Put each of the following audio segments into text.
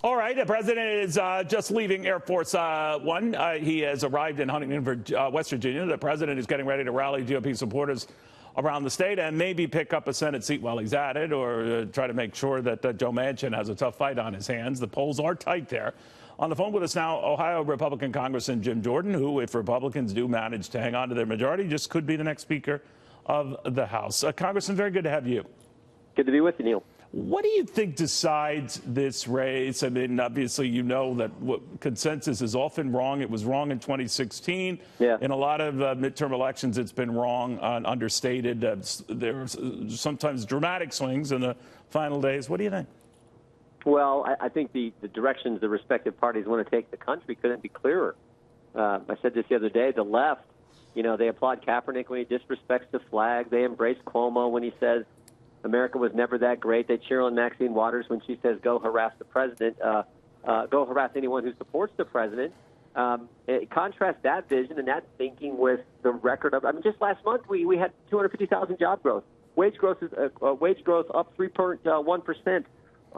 All right, the president is just leaving Air Force One. He has arrived in Huntington, West Virginia. The president is getting ready to rally GOP supporters around the state and maybe pick up a Senate seat while he's at it, or try to make sure that Joe Manchin has a tough fight on his hands. The polls are tight there. On the phone with us now, Ohio Republican Congressman Jim Jordan, who, if Republicans do manage to hang on to their majority, just could be the next Speaker of the House. Congressman, very good to have you. Good to be with you, Neil. What do you think decides this race? I mean, obviously, you know that consensus is often wrong. It was wrong in 2016. Yeah. In a lot of midterm elections, it's been wrong, understated. There are sometimes dramatic swings in the final days. What do you think? Well, I think the directions the respective parties want to take the country couldn't be clearer. I said this the other day. The left, you know, they applaud Kaepernick when he disrespects the flag. They embrace Cuomo when he says America was never that great. They cheer on Maxine Waters when she says, go harass the president, go harass anyone who supports the president. Contrast that vision and that thinking with the record of, I mean, just last month we had 250,000 job growth. Wage growth up 3.1%.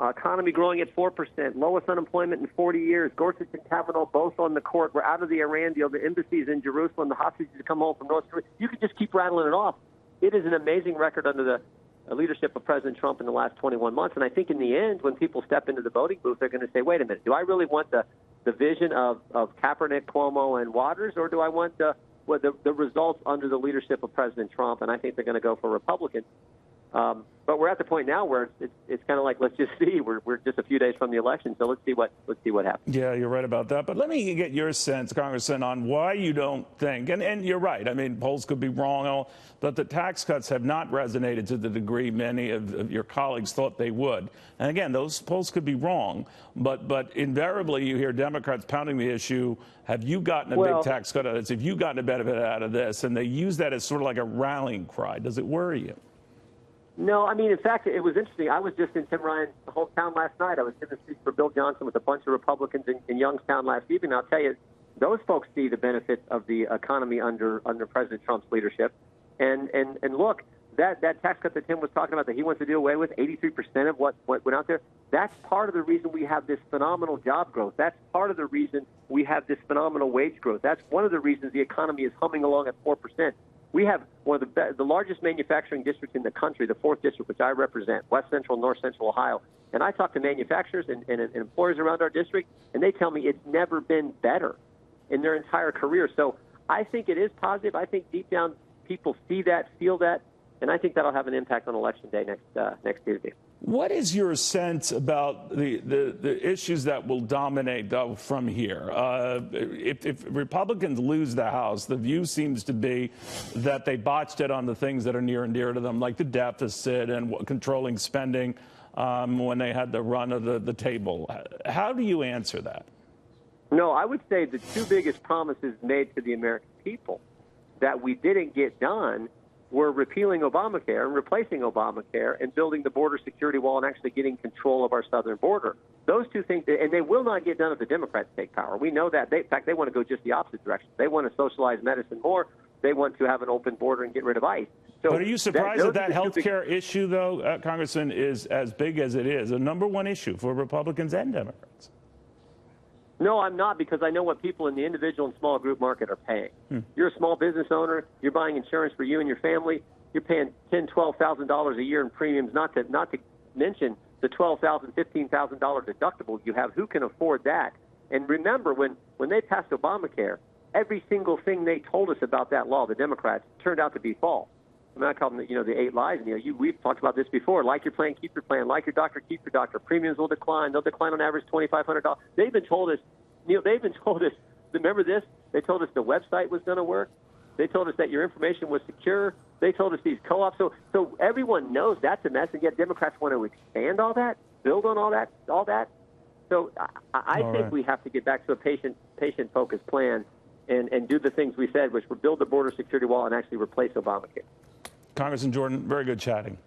Economy growing at 4%. Lowest unemployment in 40 years. Gorsuch and Kavanaugh both on the court. We're out of the Iran deal. The embassies in Jerusalem. The hostages come home from North Korea. You could just keep rattling it off. It is an amazing record under the leadership of President Trump in the last 21 months. And I think in the end, when people step into the voting booth, they're going to say, wait a minute, do I really want the vision of Kaepernick, Cuomo, and Waters, or do I want the results under the leadership of President Trump? And I think they're going to go for Republican. But we're at the point now where it's kind of like, let's just see. We're just a few days from the election, so let's see what happens. Yeah, you're right about that. But let me get your sense, Congressman, on why you don't think, and you're right. I mean, polls could be wrong, but the tax cuts have not resonated to the degree many of your colleagues thought they would. And again, those polls could be wrong, but invariably you hear Democrats pounding the issue. Have you gotten a big tax cut out of this? Have you gotten a benefit out of this? And they use that as sort of like a rallying cry. Does it worry you? No, I mean, in fact, it was interesting. I was just in Tim Ryan's hometown last night. I was in the streets for Bill Johnson with a bunch of Republicans in Youngstown last evening. I'll tell you, those folks see the benefits of the economy under President Trump's leadership. And look, that tax cut that Tim was talking about that he wants to do away with, 83% of what went out there, that's part of the reason we have this phenomenal job growth. That's part of the reason we have this phenomenal wage growth. That's one of the reasons the economy is humming along at 4%. We have one of the largest manufacturing districts in the country, the 4th district, which I represent, West Central, North Central Ohio. And I talk to manufacturers and employers around our district, and they tell me it's never been better in their entire career. So I think it is positive. I think deep down people see that, feel that, and I think that'll have an impact on Election Day next Tuesday. What is your sense about the issues that will dominate, though, from here? If Republicans lose the House, the view seems to be that they botched it on the things that are near and dear to them, like the deficit and controlling spending when they had the run of the table. How do you answer that? No, I would say the two biggest promises made to the American people that we didn't get done were repealing Obamacare and replacing Obamacare and building the border security wall and actually getting control of our southern border. Those two things, and they will not get done if the Democrats take power. We know that. In fact, they want to go just the opposite direction. They want to socialize medicine more. They want to have an open border and get rid of ICE. So but are you surprised that health care issue, though, Congressman, is as big as it is, a number one issue for Republicans and Democrats? No, I'm not, because I know what people in the individual and small group market are paying. You're a small business owner. You're buying insurance for you and your family. You're paying $10,000, $12,000 a year in premiums, not to mention the $12,000, $15,000 deductible you have. Who can afford that? And remember, when they passed Obamacare, every single thing they told us about that law, the Democrats, turned out to be false. I mean, I call them, the 8 lies. We've talked about this before. Like your plan, keep your plan. Like your doctor, keep your doctor. Premiums will decline. They'll decline on average $2,500. They even told us, Neil, remember this? They told us the website was going to work. They told us that your information was secure. They told us these co-ops. So everyone knows that's a mess, and yet Democrats want to expand all that, build on all that. So I think we have to get back to a patient-focused plan and do the things we said, which were build the border security wall and actually replace Obamacare. Congressman Jordan, very good chatting.